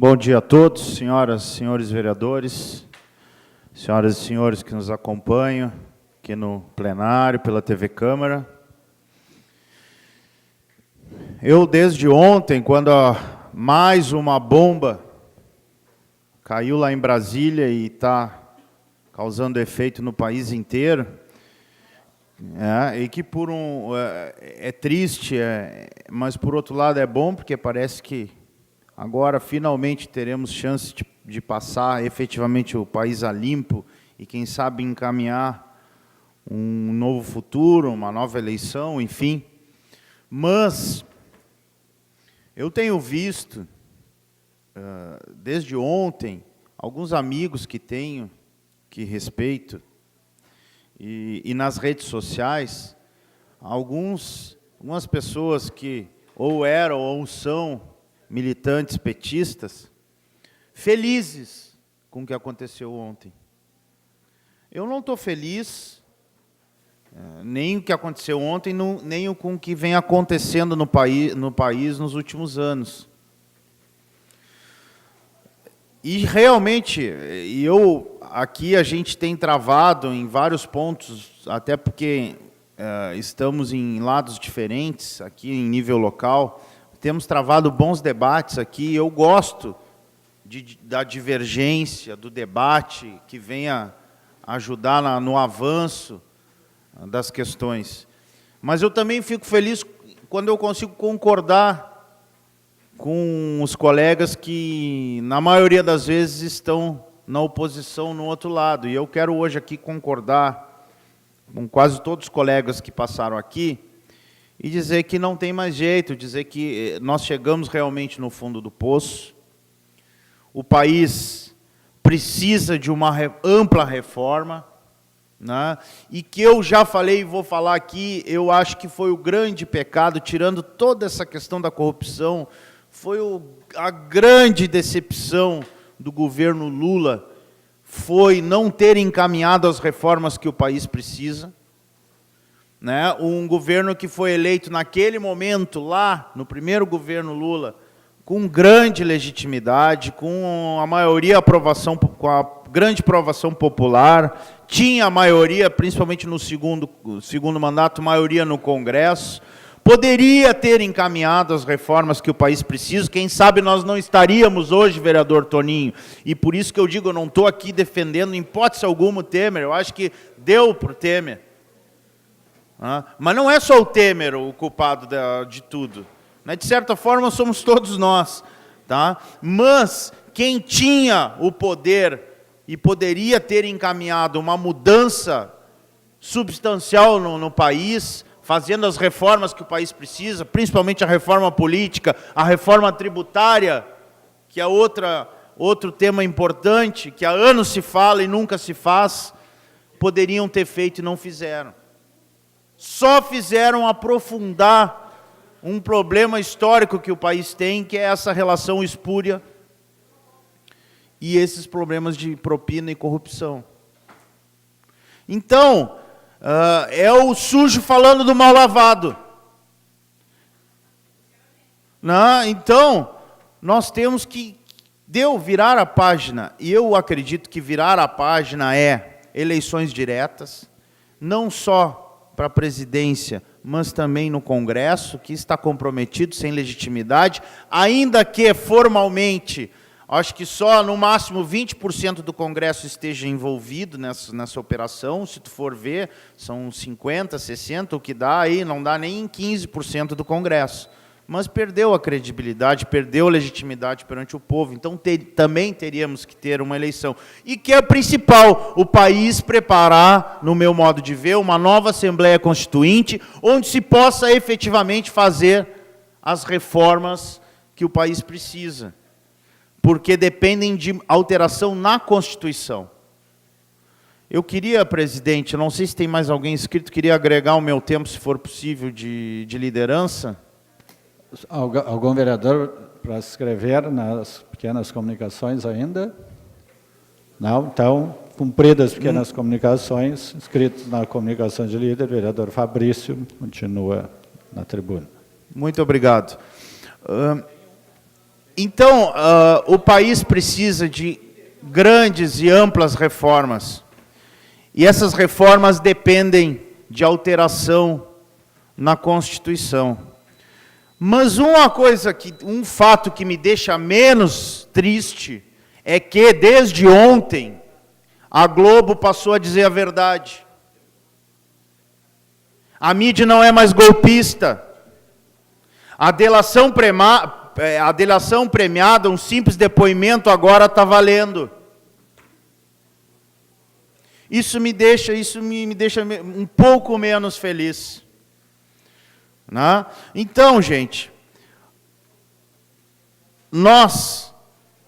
Bom dia a todos, senhoras e senhores vereadores, senhoras e senhores que nos acompanham aqui no plenário, pela TV Câmara. Eu, desde ontem, quando mais uma bomba caiu lá em Brasília e está causando efeito no país inteiro, e que é triste, mas por outro lado é bom, porque parece que agora finalmente teremos chance de passar efetivamente o país a limpo e quem sabe encaminhar um novo futuro, uma nova eleição, enfim. Mas eu tenho visto, desde ontem, alguns amigos que tenho, que respeito, e nas redes sociais, algumas pessoas que ou eram ou são militantes petistas, felizes com o que aconteceu ontem. Eu não estou feliz, nem o que aconteceu ontem, nem com o que vem acontecendo no país nos últimos anos. E realmente, aqui a gente tem travado em vários pontos, até porque estamos em lados diferentes, aqui em nível local, temos travado bons debates aqui. Eu gosto da divergência, do debate, que venha ajudar no avanço das questões. Mas eu também fico feliz quando eu consigo concordar com os colegas que, na maioria das vezes, estão na oposição no outro lado. E eu quero hoje aqui concordar com quase todos os colegas que passaram aqui e dizer que não tem mais jeito, dizer que nós chegamos realmente no fundo do poço. O país precisa de uma ampla reforma, né? E que eu já falei e vou falar aqui, eu acho que foi o grande pecado, tirando toda essa questão da corrupção, foi a grande decepção do governo Lula, foi não ter encaminhado as reformas que o país precisa. Né? Um governo que foi eleito naquele momento, lá no primeiro governo Lula, com grande legitimidade, com a maioria aprovação, com a grande aprovação popular, tinha a maioria, principalmente no segundo mandato, maioria no Congresso, poderia ter encaminhado as reformas que o país precisa. Quem sabe nós não estaríamos hoje, vereador Toninho, e por isso que eu digo, eu não estou aqui defendendo em hipótese alguma o Temer, eu acho que deu para o Temer. Mas não é só o Temer o culpado de tudo. De certa forma, somos todos nós. Tá? Mas quem tinha o poder e poderia ter encaminhado uma mudança substancial no país, fazendo as reformas que o país precisa, principalmente a reforma política, a reforma tributária, que é outro tema importante, que há anos se fala e nunca se faz, poderiam ter feito e não fizeram. Só fizeram aprofundar um problema histórico que o país tem, que é essa relação espúria e esses problemas de propina e corrupção. Então, é o sujo falando do mal lavado. Então, nós temos que virar a página, e eu acredito que virar a página é eleições diretas, não só para a presidência, mas também no Congresso, que está comprometido, sem legitimidade, ainda que formalmente, acho que só no máximo 20% do Congresso esteja envolvido nessa operação. Se tu for ver, são 50%, 60%, o que dá aí, não dá nem 15% do Congresso. Mas perdeu a credibilidade, perdeu a legitimidade perante o povo. Então, também teríamos que ter uma eleição. E que é principal, o país preparar, no meu modo de ver, uma nova Assembleia Constituinte, onde se possa efetivamente fazer as reformas que o país precisa. Porque dependem de alteração na Constituição. Eu queria, presidente, não sei se tem mais alguém inscrito, queria agregar o meu tempo, se for possível, de liderança. Algum vereador para se inscrever nas pequenas comunicações ainda? Não? Então, cumpridas as pequenas comunicações, inscritos na comunicação de líder, vereador Fabrício continua na tribuna. Muito obrigado. Então, o país precisa de grandes e amplas reformas. E essas reformas dependem de alteração na Constituição. Mas um fato que me deixa menos triste é que, desde ontem, a Globo passou a dizer a verdade. A mídia não é mais golpista. A delação premiada, um simples depoimento, agora está valendo. Isso me deixa um pouco menos feliz. Né? Então, gente,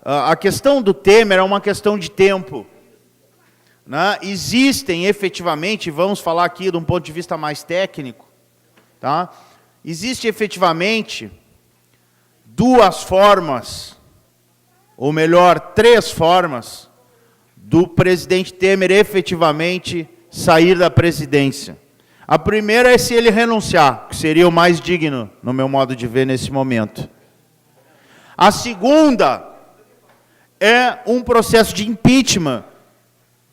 a questão do Temer é uma questão de tempo. Né? Existem, efetivamente, vamos falar aqui de um ponto de vista mais técnico, tá? Existe, efetivamente, duas formas, ou melhor, 3 formas, do presidente Temer efetivamente sair da presidência. A primeira é se ele renunciar, que seria o mais digno, no meu modo de ver, nesse momento. A segunda é um processo de impeachment,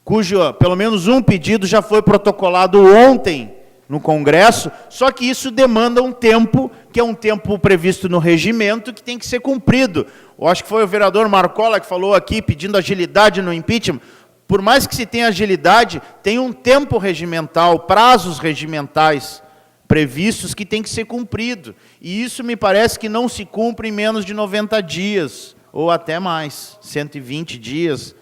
cujo, pelo menos um pedido já foi protocolado ontem no Congresso, só que isso demanda um tempo, que é um tempo previsto no regimento, que tem que ser cumprido. Eu acho que foi o vereador Marcola que falou aqui, pedindo agilidade no impeachment. Por mais que se tenha agilidade, tem um tempo regimental, prazos regimentais previstos que tem que ser cumprido. E isso me parece que não se cumpre em menos de 90 dias, ou até mais, 120 dias.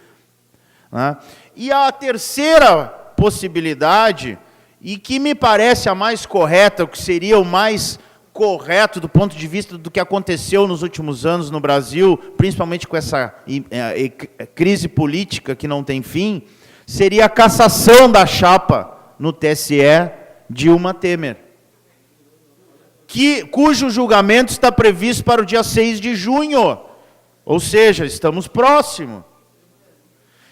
Né? E a terceira possibilidade, e que me parece a mais correta, o que seria o mais correto do ponto de vista do que aconteceu nos últimos anos no Brasil, principalmente com essa crise política que não tem fim, seria a cassação da chapa no TSE Dilma Temer, cujo julgamento está previsto para o dia 6 de junho, ou seja, estamos próximos.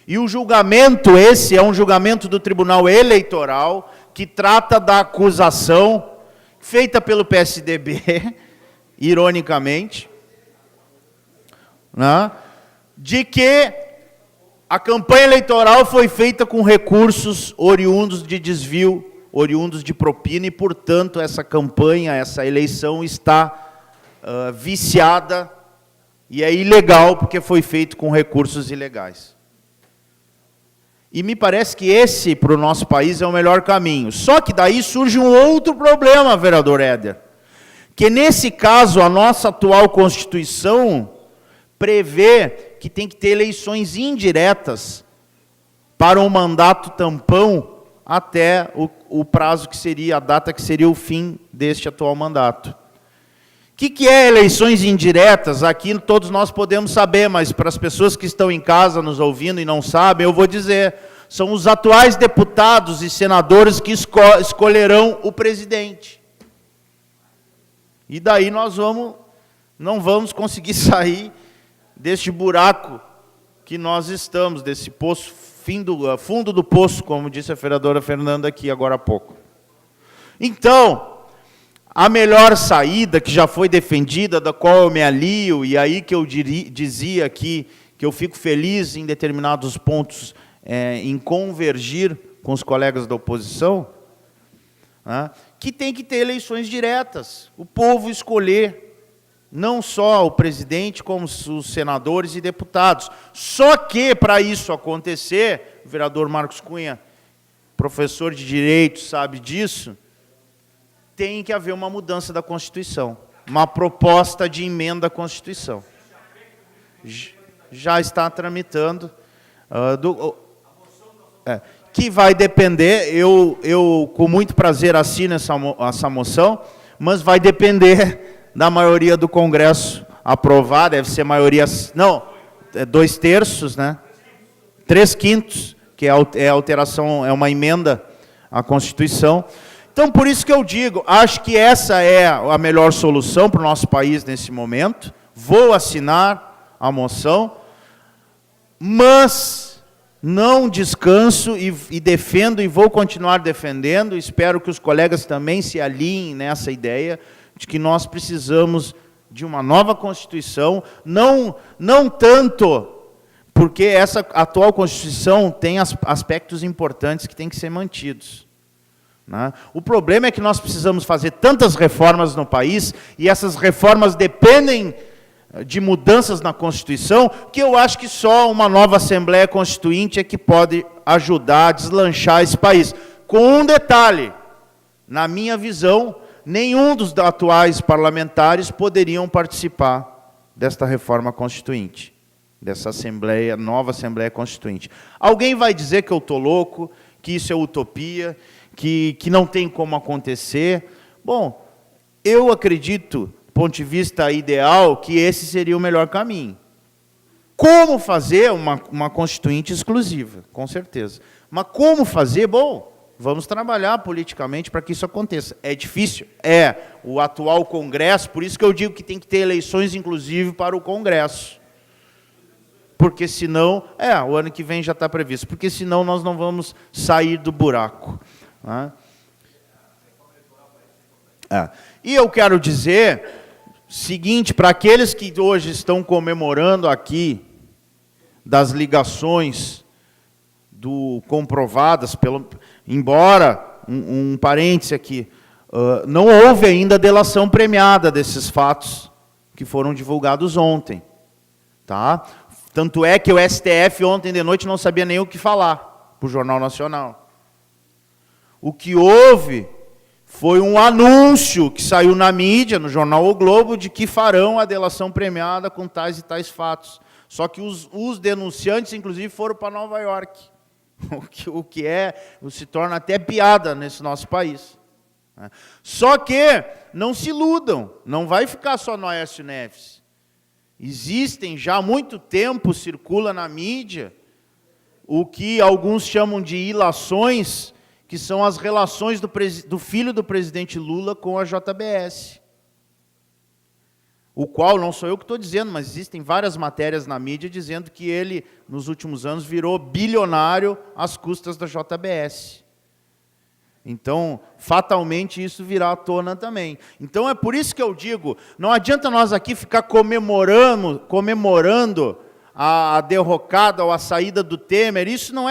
E o julgamento, esse é um julgamento do Tribunal Eleitoral, que trata da acusação feita pelo PSDB, ironicamente, né, de que a campanha eleitoral foi feita com recursos oriundos de desvio, oriundos de propina, e, portanto, essa campanha, essa eleição está viciada e é ilegal, porque foi feito com recursos ilegais. E me parece que esse, para o nosso país, é o melhor caminho. Só que daí surge um outro problema, vereador Éder, que nesse caso a nossa atual Constituição prevê que tem que ter eleições indiretas para um mandato tampão até o prazo que seria, a data que seria o fim deste atual mandato. O que é eleições indiretas? Aqui todos nós podemos saber, mas para as pessoas que estão em casa nos ouvindo e não sabem, eu vou dizer, são os atuais deputados e senadores que escolherão o presidente. E daí nós não vamos conseguir sair deste buraco que nós estamos, desse poço, fundo do poço, como disse a vereadora Fernanda aqui agora há pouco. Então, a melhor saída, que já foi defendida, da qual eu me alio, e aí que eu dizia aqui, que eu fico feliz em determinados pontos, em convergir com os colegas da oposição, né, que tem que ter eleições diretas, o povo escolher, não só o presidente, como os senadores e deputados. Só que, para isso acontecer, o vereador Marcos Cunha, professor de Direito, sabe disso, tem que haver uma mudança da Constituição, uma proposta de emenda à Constituição. Já está tramitando, que vai depender, eu com muito prazer assino essa moção, mas vai depender da maioria do Congresso aprovar, deve ser maioria, não, 2/3, né? 3/5, que é alteração, é uma emenda à Constituição. Então, por isso que eu digo, acho que essa é a melhor solução para o nosso país nesse momento. Vou assinar a moção, mas não descanso e defendo e vou continuar defendendo. Espero que os colegas também se alinhem nessa ideia de que nós precisamos de uma nova Constituição, não tanto porque essa atual Constituição tem aspectos importantes que têm que ser mantidos. Né? O problema é que nós precisamos fazer tantas reformas no país, e essas reformas dependem de mudanças na Constituição, que eu acho que só uma nova Assembleia Constituinte é que pode ajudar a deslanchar esse país. Com um detalhe, na minha visão, nenhum dos atuais parlamentares poderiam participar desta reforma constituinte, dessa Assembleia, nova Assembleia Constituinte. Alguém vai dizer que eu estou louco, que isso é utopia, que não tem como acontecer. Bom, eu acredito, do ponto de vista ideal, que esse seria o melhor caminho. Como fazer uma Constituinte exclusiva? Com certeza. Mas como fazer? Bom, vamos trabalhar politicamente para que isso aconteça. É difícil? É. O atual Congresso, por isso que eu digo que tem que ter eleições, inclusive, para o Congresso. Porque senão, o ano que vem já está previsto, porque senão nós não vamos sair do buraco. Né? E eu quero dizer seguinte, para aqueles que hoje estão comemorando aqui das ligações comprovadas, embora, um parêntese aqui, não houve ainda delação premiada desses fatos que foram divulgados ontem. Tá? Tanto é que o STF ontem de noite não sabia nem o que falar para o Jornal Nacional. O que houve foi um anúncio que saiu na mídia, no jornal O Globo, de que farão a delação premiada com tais e tais fatos. Só que os denunciantes, inclusive, foram para Nova York. O que se torna até piada nesse nosso país. Só que não se iludam, não vai ficar só no Aécio Neves. Existem, já há muito tempo, circula na mídia, o que alguns chamam de ilações, que são as relações do filho do presidente Lula com a JBS. O qual, não sou eu que estou dizendo, mas existem várias matérias na mídia dizendo que ele, nos últimos anos, virou bilionário às custas da JBS. Então, fatalmente, isso virá à tona também. Então, é por isso que eu digo, não adianta nós aqui ficar comemorando a derrocada ou a saída do Temer. Isso não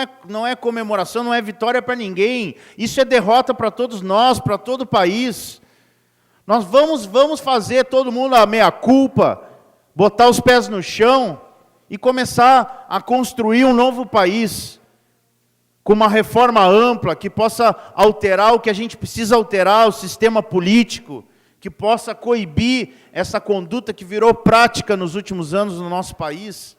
é comemoração, não é vitória para ninguém. Isso é derrota para todos nós, para todo o país. Nós vamos fazer todo mundo a meia-culpa, botar os pés no chão e começar a construir um novo país, com uma reforma ampla, que possa alterar o que a gente precisa alterar, o sistema político, que possa coibir essa conduta que virou prática nos últimos anos no nosso país,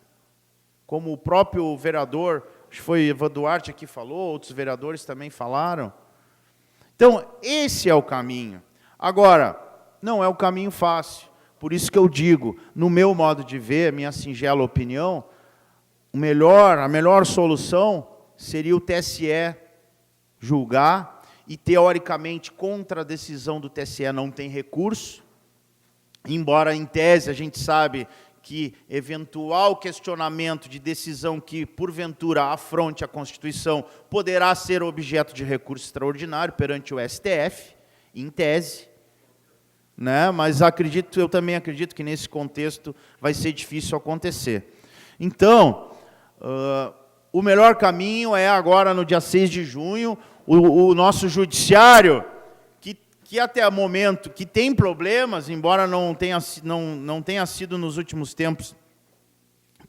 como o próprio vereador, acho que foi Ivan Duarte aqui falou, outros vereadores também falaram. Então, esse é o caminho. Agora, não é o caminho fácil. Por isso que eu digo, no meu modo de ver, minha singela opinião, a melhor solução seria o TSE julgar, e teoricamente contra a decisão do TSE não tem recurso, embora em tese a gente sabe que eventual questionamento de decisão que porventura afronte a Constituição poderá ser objeto de recurso extraordinário perante o STF, em tese, né? Mas eu também acredito que nesse contexto vai ser difícil acontecer. Então, o melhor caminho é agora, no dia 6 de junho, o nosso judiciário, que até o momento que tem problemas, embora não tenha sido nos últimos tempos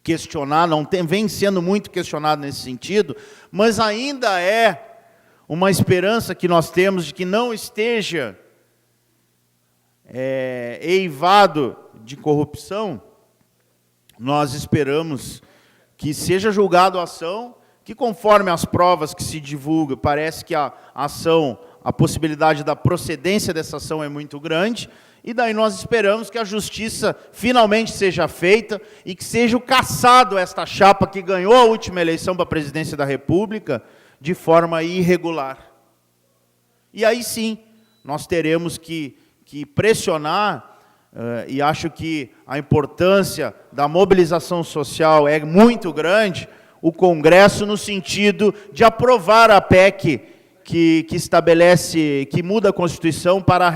questionado, vem sendo muito questionado nesse sentido, mas ainda é uma esperança que nós temos de que não esteja eivado de corrupção. Nós esperamos que seja julgado a ação, que conforme as provas que se divulgam, parece que a ação, a possibilidade da procedência dessa ação é muito grande, e daí nós esperamos que a justiça finalmente seja feita e que seja cassado esta chapa que ganhou a última eleição para a presidência da República de forma irregular. E aí sim, nós teremos que pressionar, e acho que a importância da mobilização social é muito grande, o Congresso no sentido de aprovar a PEC que estabelece, que muda a Constituição para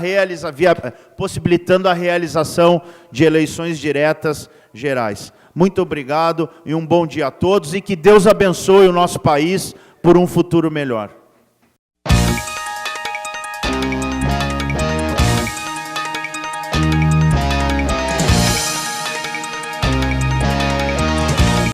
possibilitando a realização de eleições diretas gerais. Muito obrigado e um bom dia a todos, e que Deus abençoe o nosso país por um futuro melhor.